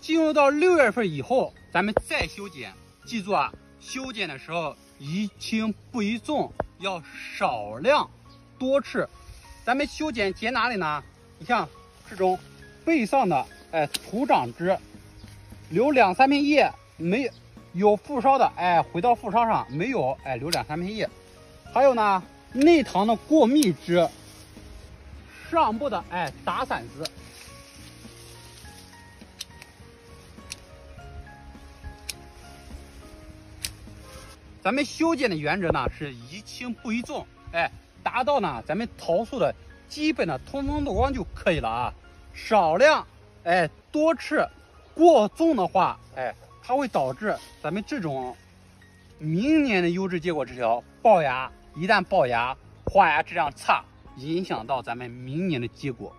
进入到6月份以后，咱们再修剪，记住啊，修剪的时候宜轻不宜重，要少量多次。咱们修剪剪哪里呢？你像这种背上的徒长枝，留2、3片叶，没有复梢的回到复梢上，没有留2、3片叶。还有呢，内堂的过密枝，上部的打散枝。咱们修剪的原则呢是宜轻不宜重，达到呢咱们桃树的基本的通风透光就可以了啊。少量多次，过重的话它会导致咱们这种明年的优质结果枝条爆芽，一旦爆芽，花芽质量差，影响到咱们明年的结果。